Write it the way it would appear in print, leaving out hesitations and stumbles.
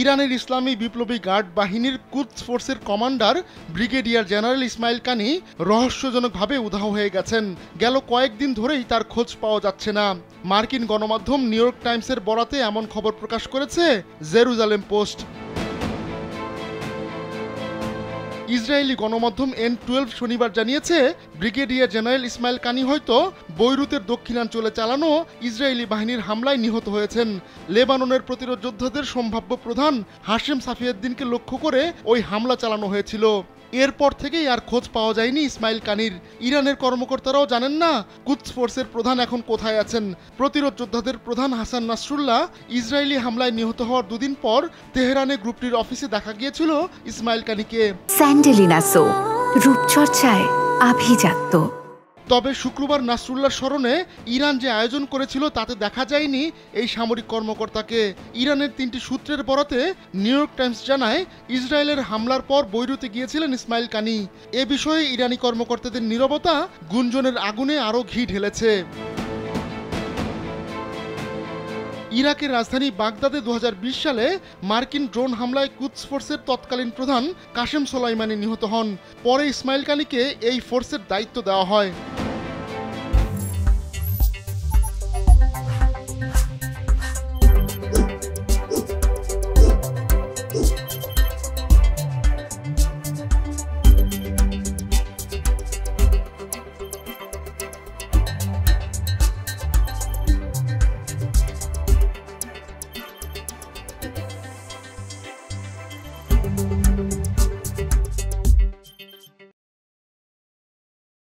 ইরানের ইসলামী বিপ্লবী গার্ড বাহিনীর কুদস ফোর্সের কমান্ডার ব্রিগেডিয়ার জেনারেল ইসমাইল কানি রহস্যজনকভাবে উধাও হয়ে গেছেন। গেল কয়েকদিন ধরেই তার খোঁজ পাওয়া যাচ্ছে না। মার্কিন গণমাধ্যম নিউ ইয়র্ক টাইমসের বরাতে এমন খবর প্রকাশ করেছে জেরুজালেম পোস্ট। ইসরায়েলি গণমাধ্যম N12 শনিবার জানিয়েছে, ব্রিগেডিয়ার জেনারেল ইসমাইল কানি হয়তো বৈরুতের দক্ষিণাঞ্চলে চালানো ইসরায়েলি বাহিনীর হামলায় নিহত হয়েছেন। লেবাননের প্রতিরোধ যোদ্ধাদের সম্ভাব্য প্রধান হাশেম সাফিউদ্দিনকে লক্ষ্য করে ওই হামলা চালানো হয়েছিল। এরপর থেকেই আর খোঁজ পাওয়া যায়নি ইসমাইল কানির। ইরানের কর্মকর্তারাও জানেন না কুদস ফোর্সের প্রধান এখন কোথায় আছেন। প্রতিরোধ যোদ্ধাদের প্রধান হাসান নাসরুল্লাহ ইসরায়েলি হামলায় নিহত হওয়ার দুদিন পর তেহরানে গ্রুপটির অফিসে দেখা গিয়েছিল ইসমাইল কানিকে। স্যান্ডেলিনা সো, রূপচর্চায় আভিজাত্য। তবে শুক্রবার নাসরুল্লাহর স্মরণে ইরান যে আয়োজন করেছিল তাতে দেখা যায়নি এই সামরিক কর্মকর্তাকে। ইরানের 3টি সূত্রের বরাতে নিউ ইয়র্ক টাইমস জানায়, ইসরায়েলের হামলার পর বৈরুতে গিয়েছিলেন ইসমাইল কানি। এ বিষয়ে ইরানি কর্মকর্তাদের নীরবতা গুঞ্জনের আগুনে আরও ঘি ঢেলেছে। ইরাকের রাজধানী বাগদাদে 2020 সালে মার্কিন ড্রোন হামলায় কুদস ফোর্সের তৎকালীন প্রধান কাশেম সোলাইমানি নিহত হন। পরে ইসমাইল কানিকে এই ফোর্সের দায়িত্ব দেওয়া হয়।